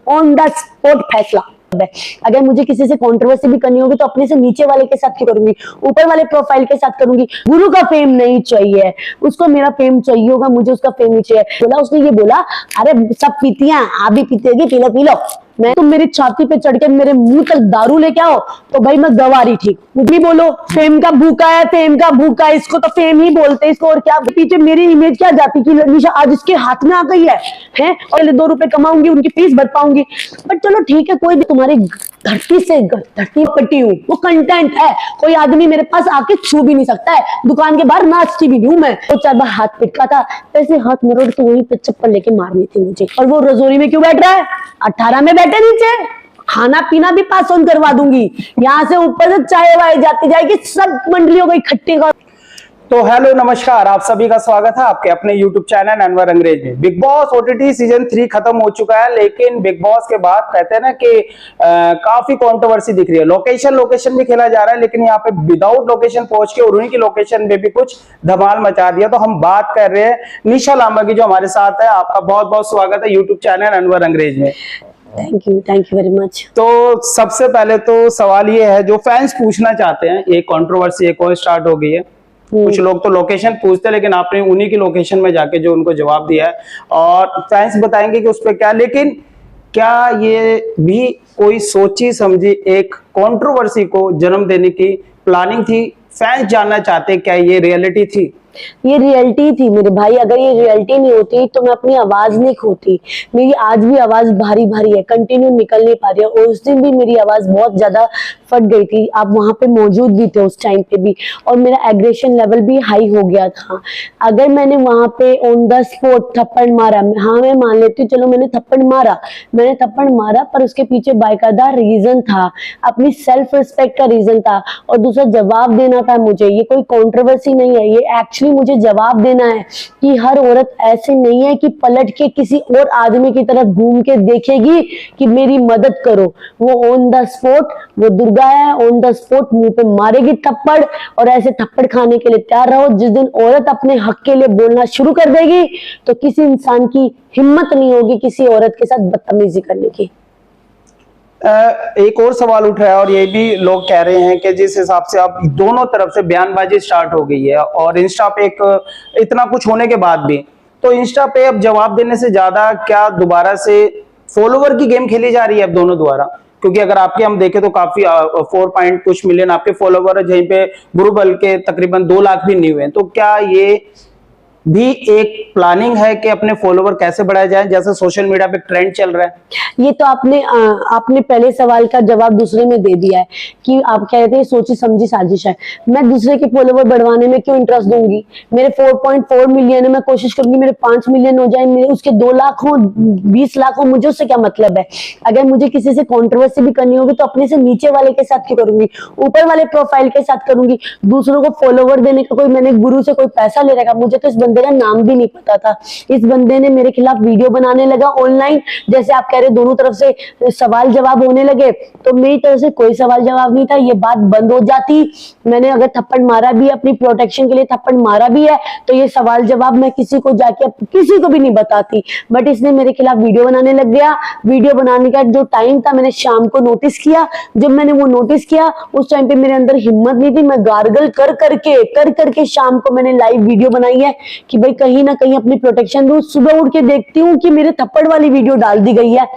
On the spot फैसला। अगर मुझे किसी से कंट्रोवर्सी भी करनी होगी तो अपने से नीचे वाले के साथ क्यों करूंगी, ऊपर वाले प्रोफाइल के साथ करूंगी। गुरु का फेम नहीं चाहिए, उसको मेरा फेम चाहिए होगा, मुझे उसका फेम नहीं चाहिए। बोला उसने, ये बोला अरे सब पीती हैं, आप भी पीते होगी, पी लो पी लो। मैं तुम मेरी छाती पे चढ़ के मेरे मुंह तक दारू लेके आओ तो भाई मैं गवारी ठीक। मुझे बोलो फेम का भूखा है, फेम का भूखा है, इसको तो फेम ही बोलते हैं इसको। और क्या पीछे मेरी इमेज क्या जाती कि निशा आज इसके हाथ में आ गई है और 2 रुपए कमाऊंगी, उनकी फीस भर पाऊंगी। बट चलो ठीक है, कोई भी तुम्हारी धरती से धरती पट्टी हूँ, वो कंटेंट है, कोई आदमी मेरे पास आके छू भी नहीं सकता है। दुकान के बाहर नाचती भी नहीं हूँ मैं। तो 4 बार हाथ पिटका था, ऐसे हाथ मरोड़ तो वहीं पे चप्पल लेके मारनी थी मुझे। और वो रजोरी में क्यों बैठ रहा है? 18 में बैठे नीचे, खाना पीना भी पास ऑन करवा दूंगी। यहाँ से ऊपर से चाय वाय जाती जाएगी, सब मंडलियों को इकट्ठी कर। तो हेलो नमस्कार, आप सभी का स्वागत है आपके अपने YouTube चैनल अनवर अंग्रेज में। बिग बॉस OTT सीजन 3 खत्म हो चुका है, लेकिन बिग बॉस के बाद कहते हैं ना कि काफी कंट्रोवर्सी दिख रही है। लोकेशन भी खेला जा रहा है, लेकिन यहाँ पे विदाउट लोकेशन पहुंच के और उन्हीं की लोकेशन में भी कुछ धमाल मचा दिया। तो हम बात कर रहे हैं निशा लांबा की, जो हमारे साथ है। आपका बहुत बहुत स्वागत है YouTube चैनल अनवर अंग्रेज में। Thank you very much. तो सबसे पहले तो सवाल ये है, जो फैंस पूछना चाहते हैं, एक कंट्रोवर्सी एक और स्टार्ट हो गई है। कुछ लोग तो लोकेशन पूछते हैं, लेकिन आपने उन्हीं की लोकेशन में जाके जो उनको जवाब दिया है, और फैंस बताएंगे कि उस पर क्या। लेकिन क्या ये भी कोई सोची समझी एक कंट्रोवर्सी को जन्म देने की प्लानिंग थी? फैंस जानना चाहते क्या ये रियलिटी थी? ये रियलिटी थी मेरे भाई। अगर ये रियलिटी नहीं होती तो मैं अपनी आवाज नहीं खोती। मेरी आज भी आवाज भारी भारी है, कंटिन्यू निकल नहीं पा रही है। और उस दिन भी मेरी आवाज बहुत ज्यादा फट गई थी, आप वहां पे मौजूद भी थे उस टाइम पे भी, और मेरा एग्रेशन लेवल भी हाई हो गया था। अगर मैंने वहां पे ऑन द स्पॉट थप्पड़ मारा, हाँ मैं मान लेती हूँ, चलो मैंने थप्पड़ मारा, पर उसके पीछे बाकायदा रीजन था, अपनी सेल्फ रिस्पेक्ट का रीजन था। और दूसरा जवाब देना था मुझे। ये कोई कॉन्ट्रोवर्सी नहीं है, ये एक्चुअली मुझे जवाब देना है कि हर औरत ऐसे नहीं है कि पलट के किसी और आदमी की तरफ घूम के देखेगी कि मेरी मदद करो। वो ऑन द स्पॉट, वो दुर्गा है, ऑन द स्पॉट मुंह पे मारेगी थप्पड़, और ऐसे थप्पड़ खाने के लिए तैयार रहो। जिस दिन औरत अपने हक के लिए बोलना शुरू कर देगी तो किसी इंसान की हिम्मत नहीं होगी किसी औरत के साथ बदतमीजी करने की। एक और सवाल उठ रहा है, और ये भी लोग कह रहे हैं कि जिस हिसाब से अब दोनों तरफ से बयानबाजी स्टार्ट हो गई है, और इंस्टा पे इतना कुछ होने के बाद भी, तो इंस्टा पे अब जवाब देने से ज्यादा क्या दोबारा से फॉलोवर की गेम खेली जा रही है अब दोनों द्वारा? क्योंकि अगर आपके हम देखें तो काफी 4 पॉइंट कुछ मिलियन आपके फॉलोवर है, जहीं पे गुरु बल के तकरीबन 2 लाख भी नहीं हुए। तो क्या ये भी एक प्लानिंग है कि अपने फॉलोवर कैसे बढ़ाए जाए, जैसे सोशल मीडिया पे ट्रेंड चल रहा है? ये तो आपने पहले सवाल का जवाब दूसरे में दे दिया है कि आप कहते हैं सोची समझी साजिश है। मैं दूसरे के फॉलोवर बढ़वाने में क्यों इंटरेस्ट दूंगी? मेरे 4.4 मिलियन है, मैं कोशिश करूंगी मेरे 5 मिलियन हो जाए, मेरे उसके 2 लाख हो, 20 लाख हो, मुझे उससे क्या मतलब है? अगर मुझे किसी से कॉन्ट्रोवर्सी भी करनी होगी तो अपने से नीचे वाले के साथ क्यों करूंगी, ऊपर वाले प्रोफाइल के साथ करूंगी। दूसरों को फॉलोवर देने का कोई मैंने गुरु से कोई पैसा ले रखा? मुझे तो इस बंदे का नाम भी नहीं पता था। इस बंदे ने मेरे खिलाफ वीडियो बनाने लगा ऑनलाइन, जैसे आप कह रहे दोनों तरफ से सवाल जवाब होने लगे, तो मेरी तरफ से कोई सवाल जवाब नहीं था। ये बात बंद हो जाती। मैंने अगर थप्पड़ मारा भी है, अपनी प्रोटेक्शन के लिए थप्पड़ मारा भी है, तो ये सवाल जवाब मैं किसी को जाके किसी को भी नहीं बताती। बट इसने मेरे खिलाफ वीडियो बनाने लग गया। वीडियो बनाने का जो टाइम था, मैंने शाम को नोटिस किया। जब मैंने वो नोटिस किया उस टाइम पे मेरे अंदर हिम्मत नहीं थी। मैं गार्गल कर करके शाम को मैंने लाइव वीडियो बनाई है कि भाई कहीं ना कहीं अपनी प्रोटेक्शन दूं। सुबह उठ के देखती हूँ कि मेरे थप्पड़ वाली वीडियो डाल दी गई है।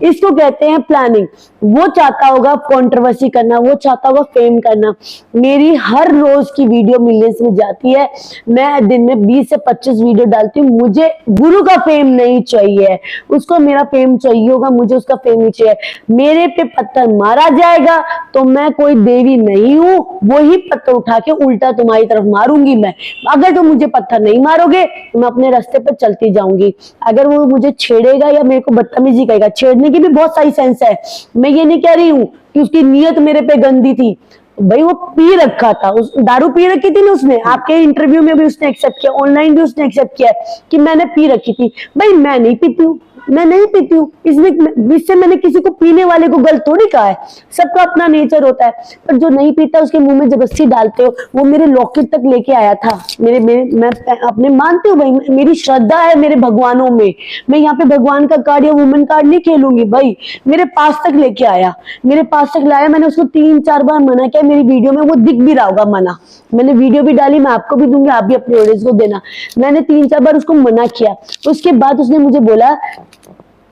इसको कहते हैं प्लानिंग। वो चाहता होगा कंट्रोवर्सी करना, वो चाहता होगा फेम करना। मेरी हर रोज की वीडियो मिलियंस में जाती है। मैं दिन में 20 से 25 वीडियो डालती हूँ। मुझे गुरु का फेम नहीं चाहिए, उसको मेरा फेम चाहिए होगा, मुझे उसका फेम नहीं चाहिए। मेरे पे पत्थर मारा जाएगा तो मैं कोई देवी नहीं हूं, वही पत्थर उठा के उल्टा तुम्हारी तरफ मारूंगी मैं। अगर तुम मुझे पत्थर नहीं मारोगे तो मैं अपने रास्ते पर चलती जाऊंगी। अगर वो मुझे छेड़ेगा या मेरे को बदतमीजी करेगा, छेड़ने की भी बहुत सारी सेंस है। मैं ये नहीं कह रही हूँ कि उसकी नीयत मेरे पे गंदी थी। भाई वो पी रखा था, उस दारू पी रखी थी ना उसने। आपके इंटरव्यू में भी उसने एक्सेप्ट किया, ऑनलाइन भी उसने एक्सेप्ट किया कि मैंने पी रखी थी। भाई मैं नहीं पीती हूँ, मैं नहीं पीती हूँ, इससे मैंने किसी को पीने वाले को गलत थोड़ी कहा है, सबका अपना नेचर होता है। पर जो नहीं पीता उसके मुंह में जबरदस्ती डालते हो। वो मेरे लॉकेट तक लेके आया था, मैं अपने मानती हूँ भाई, मेरी श्रद्धा है मेरे भगवानों में, मैं यहाँ पे भगवान का कार्ड या वुमेन कार्ड नहीं खेलूंगी भाई। मेरे पास तक लेके आया, मेरे पास तक लाया, मैंने उसको 3-4 बार मना किया, मेरी वीडियो में वो दिख भी रहा होगा मना, मैंने वीडियो भी डाली, मैं आपको भी दूंगी, आप भी अपने ऑडियंस को देना। मैंने 3-4 बार उसको मना किया, उसके बाद उसने मुझे बोला,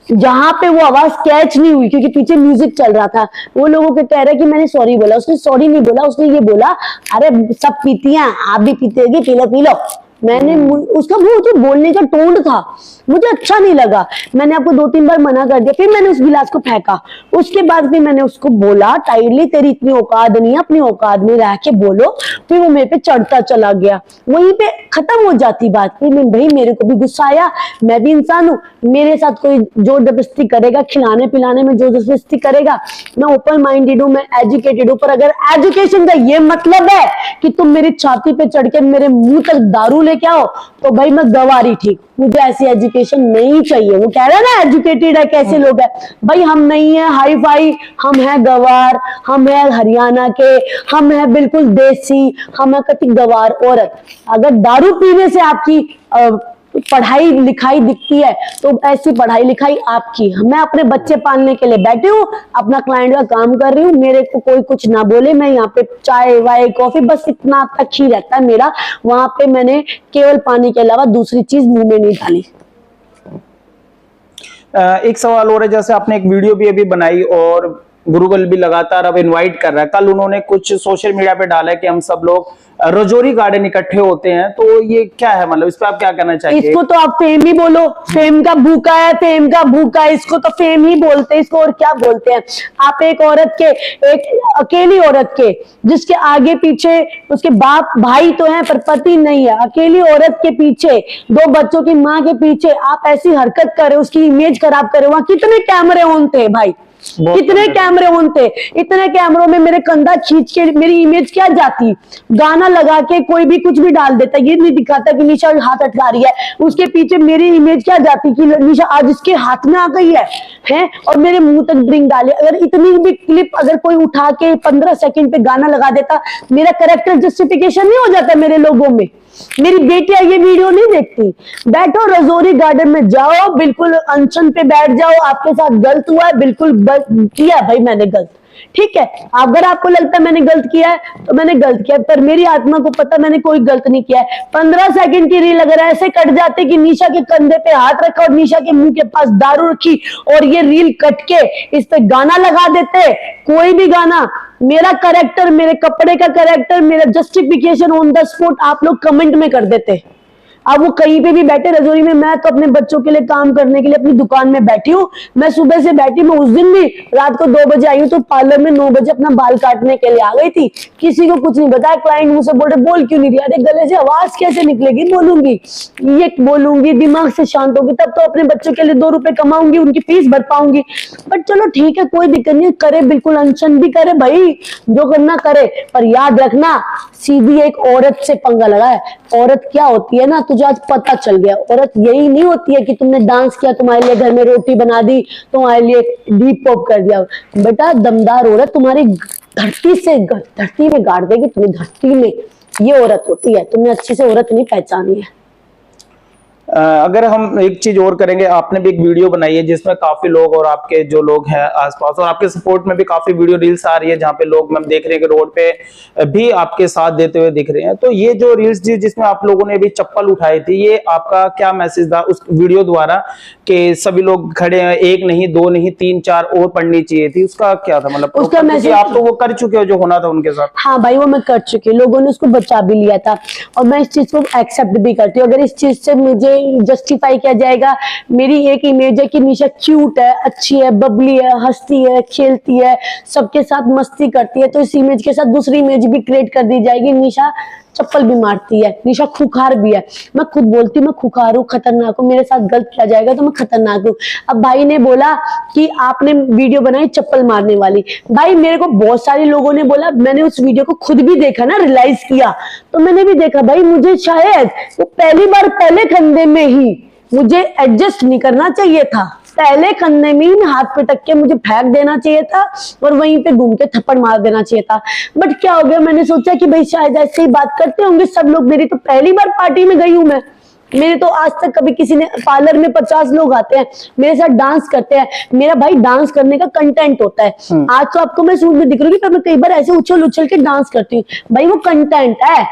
जहां पे वो आवाज कैच नहीं हुई क्योंकि पीछे म्यूजिक चल रहा था, वो लोगों को कह रहा है कि मैंने सॉरी बोला, उसने सॉरी नहीं बोला, उसने ये बोला अरे सब पीती हैं, आप भी पीते होगे, पी लो पी लो। मैंने उसका वो जो बोलने का टोन था मुझे अच्छा नहीं लगा, मैंने आपको 2-3 बार मना कर दिया, फिर मैंने उस गिलास को फेंका। उसके बाद फिर मैंने उसको बोला टाइटली, तेरी इतनी औकात नहीं है, अपनी औकात में रह के बोलो। फिर वो मेरे पे चढ़ता चला गया, वहीं पे खत्म हो जाती बात। फिर भाई मेरे को भी गुस्सा आया, मैं भी इंसान हूँ, मेरे साथ कोई जोर जबरदस्ती करेगा, खिलाने पिलाने में जोर जबरदस्ती करेगा, मैं ओपन माइंडेड हूँ, मैं एजुकेटेड हूँ, पर अगर एजुकेशन का ये मतलब है कि तुम मेरी छाती पे चढ़ के मेरे मुंह तक दारू लेके आओ, तो भाई मैं गवारी ठीक, मुझे ऐसी एजुकेशन नहीं चाहिए। वो कह रहा है ना एजुकेटेड है, कैसे लोग हैं भाई, हम नहीं है हाई फाई, हम है गवार, हम है हरियाणा के, हम है बिल्कुल देसी, हम है कति गवार औरत। अगर दारू पीने से आपकी पढ़ाई लिखाई दिखती है तो ऐसी पढ़ाई लिखाई आपकी। मैं अपने बच्चे पालने के लिए बैठी हूँ, अपना क्लाइंट का काम कर रही हूँ, मेरे को कोई कुछ ना बोले, मैं यहाँ पे चाय वाय कॉफी बस इतना तक ही रहता है मेरा। वहां पे मैंने केवल पानी के अलावा दूसरी चीज मुंह में नहीं डाली। एक सवाल और है, जैसे आपने एक वीडियो भी अभी बनाई और गुरुकुल भी लगातार अब इनवाइट कर रहा है, कल उन्होंने कुछ सोशल मीडिया पे डाला है कि हम सब लोग रजौरी गार्डन इकट्ठे होते हैं, तो ये क्या है, मतलब इस पे आप क्या कहना चाहिए? इसको तो आप फेम ही बोलो, फेम का भूखा है, फेम का भूखा है, इसको तो फेम ही बोलते हैं, इसको और क्या बोलते हैं। आप एक औरत के, एक अकेली औरत के, जिसके आगे पीछे उसके बाप भाई तो हैं पर पति नहीं है, अकेली औरत के पीछे, 2 बच्चों की माँ के पीछे आप ऐसी हरकत करे, उसकी इमेज खराब करे। वहां कितने कैमरे ऑन थे भाई, कितने कैमरे ऑन थे, इतने कैमरों में मेरे कंधा खींच के मेरी इमेज क्या जाती। गाना लगा के कोई भी कुछ भी डाल देता, ये नहीं दिखाता कि निशा हाथ अटका रही है, उसके पीछे मेरी इमेज क्या जाती कि निशा आज इसके हाथ में आ गई है और मेरे मुंह तक ड्रिंक डाले। अगर इतनी भी क्लिप अगर कोई उठा के 15 सेकंड पे गाना लगा देता, मेरा कैरेक्टर जस्टिफिकेशन नहीं हो जाता मेरे लोगों में। मेरी बेटियां ये वीडियो नहीं देखती, बैठो रजौरी गार्डन में जाओ, बिल्कुल अनशन पे बैठ जाओ, आपके साथ गलत हुआ है, बिल्कुल किया भाई मैंने गलत, ठीक है। अगर आपको लगता है मैंने गलत किया है तो मैंने गलत किया, पर मेरी आत्मा को पता मैंने कोई गलत नहीं किया है। 15 सेकंड की रील अगर ऐसे कट जाते कि निशा के कंधे पे हाथ रखा और निशा के मुंह के पास दारू रखी और ये रील कट के इस पे गाना लगा देते, कोई भी गाना, मेरा कैरेक्टर, मेरे कपड़े का कैरेक्टर, मेरा जस्टिफिकेशन ऑन द स्पॉट आप लोग कमेंट में कर देते। अब वो कहीं पे भी बैठे रजौरी में, मैं तो अपने बच्चों के लिए काम करने के लिए अपनी दुकान में बैठी हूँ, मैं सुबह से बैठी, मैं उस दिन भी रात को 2 बजे आई हूँ, तो पार्लर में 9 बजे अपना बाल काटने के लिए आ गई थी, किसी को कुछ नहीं बताया। क्लाइंट मुझसे बोल रहे बोल क्यों नहीं रही, अरे गले से आवाज कैसे निकलेगी, बोलूंगी, ये बोलूंगी, दिमाग से शांत होगी तब तो अपने बच्चों के लिए 2 रुपए कमाऊंगी, उनकी फीस भर पाऊंगी। बट चलो ठीक है, कोई दिक्कत नहीं, करे बिल्कुल अनशन भी करे भाई, जो करना करे, पर याद रखना सीधी एक औरत से पंगा लगा है। औरत क्या होती है ना, तुझे आज पता चल गया, औरत यही नहीं होती है कि तुमने डांस किया, तुम्हारे लिए घर में रोटी बना दी, तुम्हारे लिए डीप पॉप कर दिया। बेटा दमदार औरत तुम्हारी धरती में गाड़ देगी, तुम्हें धरती में, ये औरत होती है। तुमने अच्छी से औरत नहीं पहचानी है। अगर हम एक चीज और करेंगे, आपने भी एक वीडियो बनाई है जिसमें काफी लोग और आपके जो लोग हैं आसपास और आपके सपोर्ट में भी काफी वीडियो रील्स आ रही है जहाँ पे लोग हम देख रहे हैं कि रोड पे भी आपके साथ देते हुए दिख रहे हैं। तो ये जो रील्स जिसमें आप लोगों ने भी चप्पल उठाई थी, ये आपका क्या मैसेज था उस वीडियो द्वारा कि सभी लोग खड़े हैं, 1 नहीं 2 नहीं 3 4 और पढ़नी चाहिए थी, उसका क्या था? मतलब उसका मैसेज आप तो वो कर चुके हो जो होना था उनके साथ। हाँ भाई वो मैं कर चुकी हूँ, लोगों ने उसको बचा भी लिया था और मैं इस चीज को एक्सेप्ट भी करती हूँ। अगर इस चीज से मुझे जस्टिफाई किया जाएगा, मेरी एक इमेज है कि निशा क्यूट है, अच्छी है, बबली है, हंसती है, खेलती है, सबके साथ मस्ती करती है, तो इस इमेज के साथ दूसरी इमेज भी क्रिएट कर दी जाएगी, निशा चप्पल भी मारती है, निशा खुखार भी है। मैं खुद बोलती हूँ मैं खुखार हूँ, खतरनाक हूँ, मेरे साथ गलत किया जाएगा तो मैं खतरनाक हूँ। अब भाई ने बोला कि आपने वीडियो बनाई चप्पल मारने वाली, भाई मेरे को बहुत सारे लोगों ने बोला, मैंने उस वीडियो को खुद भी देखा ना, रियलाइज किया, तो मैंने भी देखा भाई मुझे शायद वो पहली बार पहले कंधे में ही मुझे एडजस्ट नहीं करना चाहिए था। पहले कंधे में ही हाथ पटक के मुझे फेंक देना चाहिए था और वहीं पे घूम के थप्पड़ मार देना चाहिए था। बट क्या हो गया, मैंने सोचा कि भाई शायद ऐसे ही बात करते होंगे सब लोग। मेरी तो पहली बार पार्टी में गई हूं मैं, मेरे तो आज तक कभी किसी ने, पार्लर में 50 लोग आते हैं मेरे साथ डांस करते हैं, मेरा भाई डांस करने का कंटेंट होता है। आज तो आपको मैं सूट में दिख रही हूँ, पर मैं कई बार ऐसे उछल उछल के डांस करती हूँ, भाई वो कंटेंट है।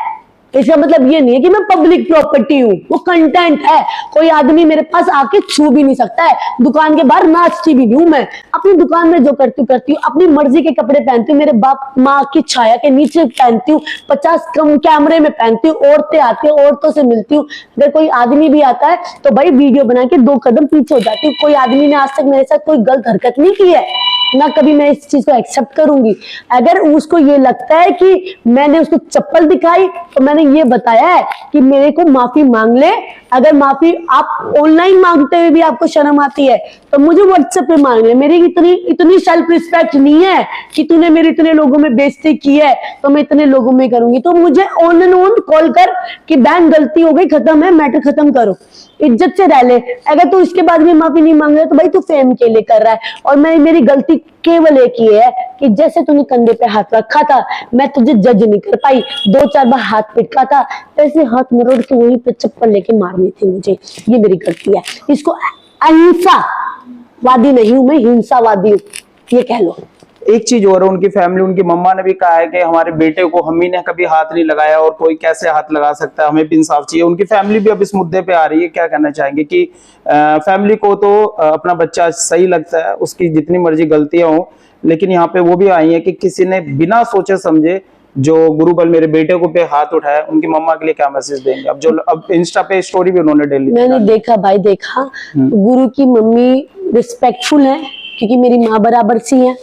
इसका मतलब ये नहीं है कि मैं पब्लिक प्रॉपर्टी हूँ, वो कंटेंट है। कोई आदमी मेरे पास आके छू भी नहीं सकता है। दुकान के बाहर नाचती भी नहीं हूँ मैं, अपनी दुकान में जो करती हूँ, अपनी मर्जी के कपड़े पहनती हूँ, मेरे बाप माँ की छाया के नीचे पहनती हूँ, 50 कम कैमरे में पहनती हूँ, औरतें आती हैं औरतों से मिलती हूँ। अगर कोई आदमी भी आता है तो भाई वीडियो बना के 2 कदम पीछे हो जाती हूँ। कोई आदमी ने आज तक मेरे साथ कोई गलत हरकत नहीं की है, ना कभी मैं इस चीज को एक्सेप्ट करूंगी। अगर उसको ये लगता है कि मैंने उसको चप्पल दिखाई तो मैंने ये बताया है कि मेरे को माफी मांग ले। अगर माफी आप ऑनलाइन मांगते हुए भी आपको शर्म आती है तो मुझे व्हाट्सएप पे मांग ले। मेरी इतनी सेल्फ रिस्पेक्ट नहीं है कि तूने मेरे इतने लोगों में बेइज्जती की है तो मैं इतने लोगों में करूंगी। तो मुझे ऑन एंड ऑन कॉल कर कि बहन गलती हो गई, खत्म है, मैटर खत्म करो, इज्जत से रह ले। अगर तू इसके बाद भी माफी नहीं मांग रहा तो भाई तू फेम के लिए कर रहा है। और मेरी गलती केवल एक ही है कि जैसे तूने कंधे पे हाथ रखा था मैं तुझे जज नहीं कर पाई, 2-4 बार हाथ पिटका था, ऐसे हाथ मरोड़ के वहीं पे चप्पल लेके मारनी थी मुझे। ये मेरी गलती है। इसको अहिंसावादी नहीं हूं मैं, हिंसावादी हूँ, ये कह लो। एक चीज और, उनकी फैमिली, उनकी मम्मा ने भी कहा है कि हमारे बेटे को हम्मी ने कभी हाथ नहीं लगाया और कोई कैसे हाथ लगा सकता है, हमें भी इंसाफ चाहिए। उनकी फैमिली भी अब इस मुद्दे पे आ रही है। क्या कहना चाहेंगे कि फैमिली को तो अपना बच्चा सही लगता है, उसकी जितनी मर्जी गलतियां हो, लेकिन यहाँ पे वो भी आई है कि किसी ने बिना सोचे समझे जो गुरुबल मेरे बेटे को पे हाथ उठाया, उनकी मम्मा के लिए क्या मैसेज देंगे? अब इंस्टा पे स्टोरी भी उन्होंने डेली मैंने देखा भाई, देखा गुरु की मम्मी रिस्पेक्टफुल है क्योंकि मेरी माँ बराबर सी है।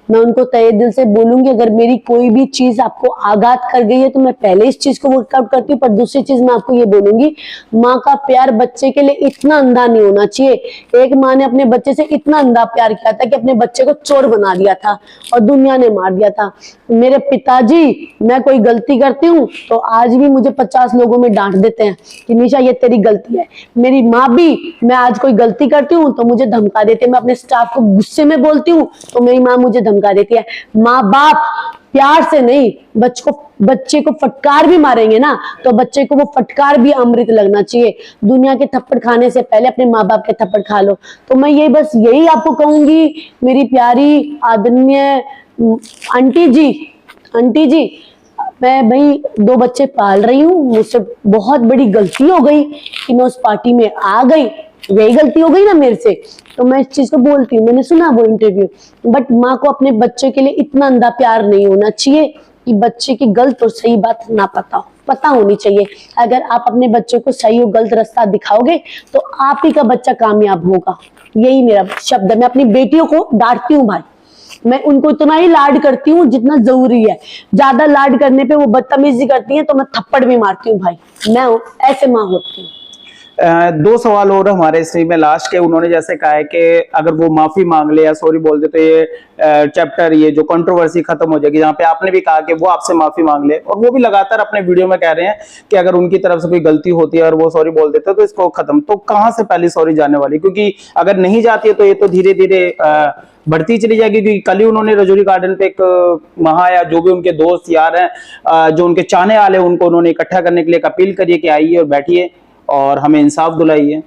मैं उनको तहे दिल से बोलूंगी अगर मेरी कोई भी चीज आपको आघात कर गई है तो मैं पहले इस चीज को वर्कआउट करती हूँ। पर दूसरी चीज मैं आपको ये बोलूंगी, माँ का प्यार बच्चे के लिए इतना अंधा नहीं होना चाहिए। एक माँ ने अपने बच्चे से इतना अंधा प्यार किया था कि अपने बच्चे को चोर बना दिया था और दुनिया ने मार दिया था। मेरे पिताजी, मैं कोई गलती करती हूँ तो आज भी मुझे 50 लोगों में डांट देते हैं कि निशा ये तेरी गलती है। मेरी माँ भी, मैं आज कोई गलती करती हूँ तो मुझे धमका देती है। मैं अपने स्टाफ को गुस्से में बोलती हूँ तो मेरी माँ मुझे धमका देती है। माँ बाप प्यार से नहीं, बच्चे को फटकार भी मारेंगे ना तो बच्चे को वो फटकार भी अमृत लगना चाहिए। दुनिया के थप्पड़ खाने से पहले अपने माँ बाप के थप्पड़ खा लो। तो मैं यही आपको कहूंगी मेरी प्यारी आदरणीय आंटी जी, मैं भाई 2 बच्चे पाल रही हूँ, मुझसे बहुत बड़ी गलती हो गई कि मैं उस पार्टी में आ गई, यही गलती हो गई ना मेरे से, तो मैं इस चीज को बोलती हूँ। मैंने सुना वो इंटरव्यू, बट माँ को अपने बच्चे के लिए इतना अंधा प्यार नहीं होना चाहिए कि बच्चे की गलत और सही बात ना पता होनी चाहिए। अगर आप अपने बच्चे को सही और गलत रास्ता दिखाओगे तो आप ही का बच्चा कामयाब होगा। यही मेरा शब्द है। मैं अपनी बेटियों को डांटती हूँ भाई, मैं उनको इतना ही लाड करती हूँ जितना जरूरी है। ज्यादा लाड करने पे वो बदतमीजी करती हैं तो मैं थप्पड़ भी मारती हूँ भाई। मैं ऐसे माँ होती हूँ। 2 सवाल और हमारे स्ट्रीम में लास्ट के। उन्होंने जैसे कहा है कि अगर वो माफी मांग ले या सॉरी बोल दे तो ये चैप्टर, ये जो कंट्रोवर्सी खत्म हो जाएगी, जहाँ पे आपने भी कहा कि वो आपसे माफी मांग ले, और वो भी लगातार अपने वीडियो में कह रहे हैं कि अगर उनकी तरफ से कोई गलती होती है और वो सॉरी बोल देते तो इसको खत्म। तो कहाँ से पहली सॉरी जाने वाली? क्योंकि अगर नहीं जाती है तो ये तो धीरे धीरे बढ़ती चली जाएगी। क्योंकि कल ही उन्होंने रजौरी गार्डन पे एक महा या जो भी उनके दोस्त यार हैं, जो उनके चाहने वाले, उनको उन्होंने इकट्ठा करने के लिए अपील करिए कि आइए और बैठिए और हमें इंसाफ दिलाइए।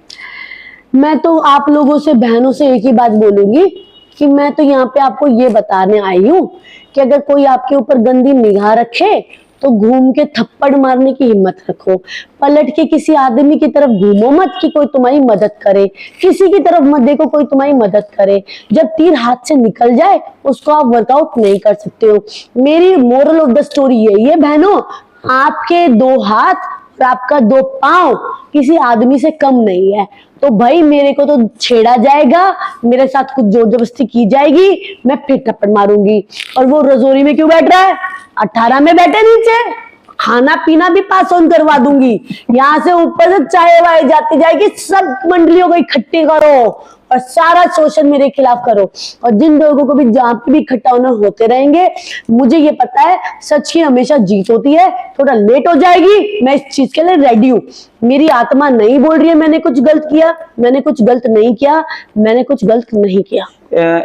मैं तो आप लोगों से, बहनों से एक ही बात बोलूंगी कि मैं तो यहाँ पे आपको ये बताने आई हूँ कि अगर कोई आपके ऊपर गंदी निगाह रखे तो घूम के थप्पड़ मारने की हिम्मत रखो। पलट के किसी आदमी की तरफ घूमो मत कि कोई तुम्हारी मदद करे, किसी की तरफ मत देखो कोई तुम्हारी मदद करे। जब तीर हाथ से निकल जाए उसको आप वर्कआउट नहीं कर सकते हो। मेरी मोरल ऑफ द स्टोरी यही है बहनों, आपके 2 हाथ और आपका 2 पांव किसी आदमी से कम नहीं है। तो भाई मेरे को तो छेड़ा जाएगा, मेरे साथ कुछ जोर जबरदस्ती की जाएगी, मैं फिर थप्पड़ मारूंगी। और वो रजौरी में क्यों बैठ रहा है? 18 में बैठे नीचे, खाना पीना भी पास ऑन करवा दूंगी। यहाँ से ऊपर से चाय वाय जाती जाएगी, सब मंडलियों को इकट्ठी करो और सारा शोषण मेरे खिलाफ करो। और जिन लोगों को भी जहां पे भी इकट्ठा होना होते रहेंगे, मुझे ये पता है सच की हमेशा जीत होती है। थोड़ा लेट हो जाएगी, मैं इस चीज के लिए रेडी हूँ। मेरी आत्मा नहीं बोल रही है मैंने कुछ गलत किया, मैंने कुछ गलत नहीं किया, मैंने कुछ गलत नहीं किया।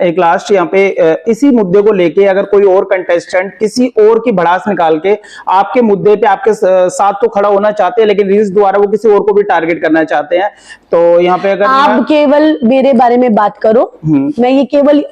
एक लास्ट यहाँ पे इसी मुद्दे को लेके अगर कोई और कंटेस्टेंट किसी और की भड़ास निकाल के आपके मुद्दे पे आपके साथ तो खड़ा होना चाहते हैं, लेकिन रील्स द्वारा वो किसी और को भी टारगेट करना चाहते हैं, तो यहाँ पे अगर आप केवल मेरे बारे में बात करो, मैं ये केवल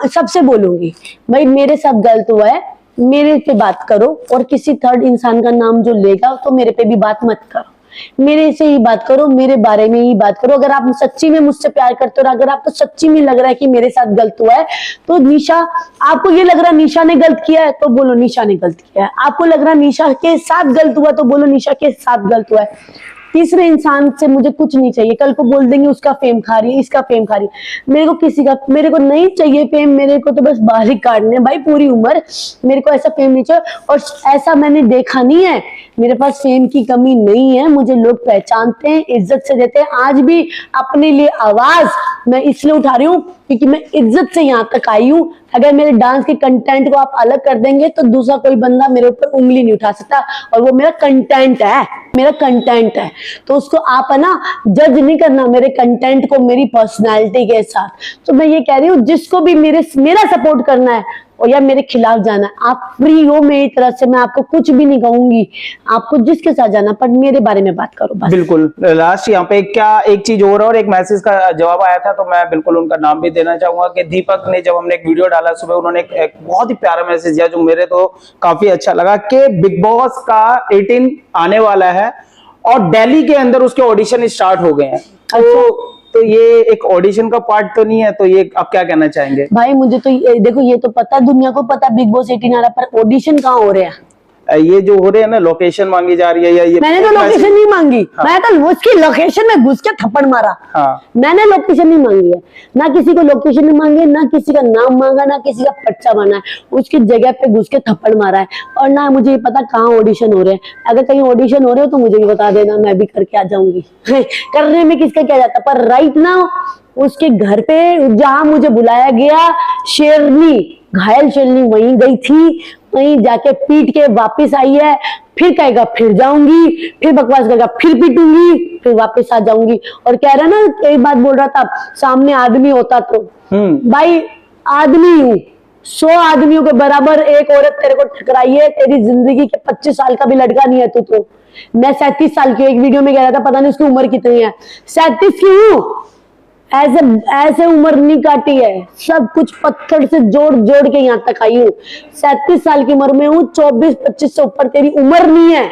सबसे बोलूंगी भाई मेरे साथ गलत हुआ है, मेरे पे बात करो, और किसी थर्ड इंसान का नाम जो लेगा तो मेरे पे भी बात मत करो, मेरे से ही बात करो, मेरे बारे में ही बात करो। अगर आप सच्ची में मुझसे प्यार करते हो और अगर आपको सच्ची में लग रहा है कि मेरे साथ गलत हुआ है, तो निशा, आपको ये लग रहा है निशा ने गलत किया है तो बोलो निशा ने गलत किया है, आपको लग रहा है निशा के साथ गलत हुआ तो बोलो निशा के साथ गलत हुआ है। तीसरे इंसान से मुझे कुछ नहीं चाहिए, कल को बोल देंगे उसका फेम खा रही है, इसका फेम खा रही है, मेरे को किसी का, मेरे को नहीं चाहिए फेम, मेरे को तो बस बाहर ही काटने भाई पूरी उम्र, मेरे को ऐसा फेम नहीं चाहिए। और ऐसा मैंने देखा नहीं है, मेरे पास फेम की कमी नहीं है, मुझे लोग पहचानते हैं, इज्जत से देते हैं। आज भी अपने लिए आवाज मैं इसलिए उठा रही हूँ क्योंकि मैं इज्जत से यहाँ तक आई हूँ। अगर मेरे डांस के कंटेंट को आप अलग कर देंगे तो दूसरा कोई बंदा मेरे ऊपर उंगली नहीं उठा सकता, और वो मेरा कंटेंट है, मेरा कंटेंट है, तो उसको आप है ना जज नहीं करना मेरे कंटेंट को मेरी पर्सनालिटी के साथ। तो मैं ये कह रही हूँ जिसको भी मेरा सपोर्ट करना है और या मेरे खिलाफ जाना है, आप फ्री हो मेरी तरफ से, मैं आपको कुछ भी नहीं कहूंगी, आपको जिसके साथ जाना, पर मेरे बारे में बात करो बस। बिल्कुल। लास्ट यहाँ पे क्या एक चीज और एक मैसेज का जवाब आया था, तो मैं बिल्कुल उनका नाम भी देना चाहूंगा कि दीपक ने जब हमने एक वीडियो डाला सुबह, उन्होंने एक बहुत ही प्यारा मैसेज दिया जो मेरे तो काफी अच्छा लगा कि बिग बॉस का 18 आने वाला है और दिल्ली के अंदर उसके ऑडिशन स्टार्ट हो गए हैं, तो ये एक ऑडिशन का पार्ट तो नहीं है, तो ये आप क्या कहना चाहेंगे? भाई मुझे तो देखो ये तो पता, दुनिया को पता बिग बॉस 18 आ रहा, पर ऑडिशन कहाँ हो रहे हैं? ये जो हो रहे हैं ना, लोकेशन मांगी जा रही है या ये मैंने तो लोकेशन नहीं मांगी। हाँ। मैं तो उसकी लोकेशन में घुस के थप्पड़ मारा। हाँ। मैंने लोकेशन नहीं मांगी है, ना किसी को लोकेशन नहीं मांगी है, ना किसी का नाम मांगा, ना किसी का पर्चा बना है, उसकी जगह पे घुस के थप्पड़ मारा है, और ना मुझे पता कहाँ ऑडिशन हो रहे हैं। अगर कहीं ऑडिशन हो रहे हो तो मुझे भी बता देना, मैं भी करके आ जाऊंगी। करने में किसका क्या जाता, पर राइट नाउ उसके घर पे जहां मुझे बुलाया गया, शेरनी, घायल शेरनी वहीं गई थी, वहीं जाके पीट के वापस आई है, फिर कहेगा फिर जाऊंगी, फिर बकवास करेगा फिर पीटूंगी, फिर वापस आ जाऊंगी। और कह रहा ना, एक बात बोल रहा था, सामने आदमी होता तो भाई आदमी हूं, 100 आदमियों के बराबर एक औरत तेरे को टकराई है, तेरी जिंदगी के 25 साल का भी लड़का नहीं है तू तो। मैं 37 साल की, एक वीडियो में कह रहा था, पता नहीं उसकी उम्र कितनी है, 37 की हूं, ऐसे उम्र नहीं काटी है, सब कुछ पत्थर से जोड़ जोड़ के यहाँ तक आई हूँ। 37 साल की उम्र में हूँ, 24-25 से ऊपर तेरी उम्र नहीं है,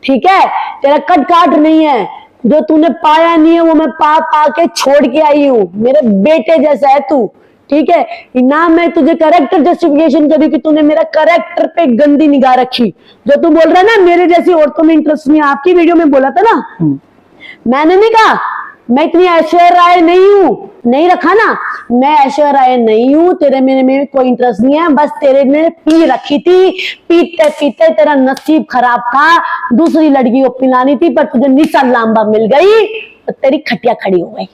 ठीक है? तेरा कट काट नहीं है, जो तूने पाया नहीं है वो मैं पा पा के छोड़ के आई हूँ। मेरे बेटे जैसा है तू, ठीक है ना? मैं तुझे करेक्टर जस्टिफिकेशन करी कि तूने मेरा करेक्टर पे गंदी निगाह रखी। जो तू बोल रहा है ना मेरे जैसी औरतों में इंटरेस्ट नहीं, आपकी वीडियो में बोला था ना, मैंने नहीं कहा मैं इतनी ऐश्वर्या राय नहीं हूँ, नहीं रखा ना, मैं ऐश्वर्या राय नहीं हूँ, तेरे मेरे में कोई इंटरेस्ट नहीं है, बस तेरे ने पी रखी थी, पीते पीते तेरा नसीब खराब था, दूसरी लड़की को पिलानी थी, पर तुझे निशा लांबा मिल गई तो तेरी खटिया खड़ी हो गई।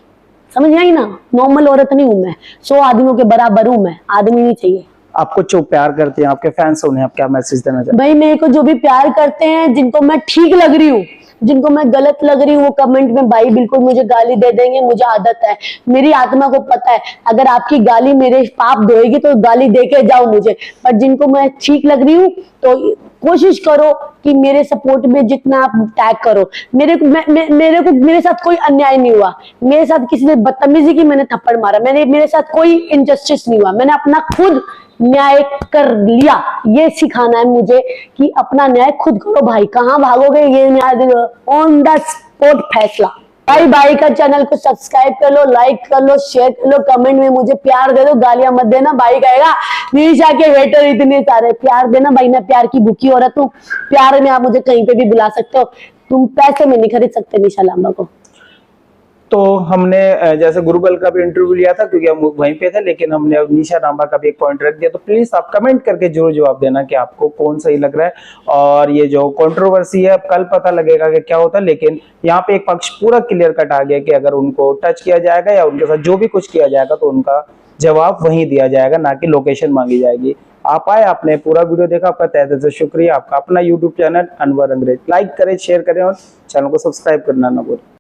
समझ आई ना? नॉर्मल औरत नहीं हूं मैं, 100 आदमियों के बराबर हूं मैं, आदमी नहीं चाहिए। आपको जो प्यार करते हैं आपके फैंस, उन्हें आप क्या मैसेज देना चाहते हैं? भाई मेरे को जो भी प्यार करते हैं, जिनको मैं ठीक लग रही हूँ, जिनको मैं गलत लग रही हूँ, वो कमेंट में भाई बिल्कुल मुझे गाली दे देंगे, मुझे आदत है, मेरी आत्मा को पता है, अगर आपकी गाली मेरे पाप धोएगी तो गाली दे के जाओ मुझे। पर जिनको मैं ठीक लग रही हूँ तो कोशिश करो कि मेरे सपोर्ट में जितना आप टैग करो। मेरे साथ कोई अन्याय नहीं हुआ, मेरे साथ किसी ने बदतमीजी की, मैंने थप्पड़ मारा, मेरे साथ कोई इनजस्टिस नहीं हुआ, मैंने अपना खुद न्याय कर लिया। ये सिखाना है मुझे कि अपना न्याय खुद करो भाई, कहाँ भागोगे, ये न्याय ऑन द स्पॉट फैसला। भाई का चैनल को सब्सक्राइब कर लो, लाइक कर लो, शेयर कर लो, कमेंट में मुझे प्यार दे दो, गालियां मत देना। भाई कहेगा निशा के वेटर इतने सारे, प्यार देना भाई, मैं प्यार की भूखी औरत हूँ, प्यार में आप मुझे कहीं पे भी बुला सकते हो, तुम पैसे में नहीं खरीद सकते निशा लांबा को। तो हमने जैसे गुरुबल का भी इंटरव्यू लिया था क्योंकि हम वहीं पे थे, लेकिन हमने अब निशा लांबा का भी एक पॉइंट रख दिया, तो प्लीज आप कमेंट करके जरूर जवाब देना कि आपको कौन सही लग रहा है। और ये जो कंट्रोवर्सी है, अब कल पता लगेगा कि क्या होता है, लेकिन यहाँ पे एक पक्ष पूरा क्लियर कट आ गया कि अगर उनको टच किया जाएगा या उनके साथ जो भी कुछ किया जाएगा तो उनका जवाब वहीं दिया जाएगा, ना कि लोकेशन मांगी जाएगी। आप आए, आपने पूरा वीडियो देखा, आपका तहे दिल से शुक्रिया। आपका अपना यूट्यूब चैनल अनवर अंग्रेज, लाइक करें, शेयर करें और चैनल को सब्सक्राइब करना ना भूलें।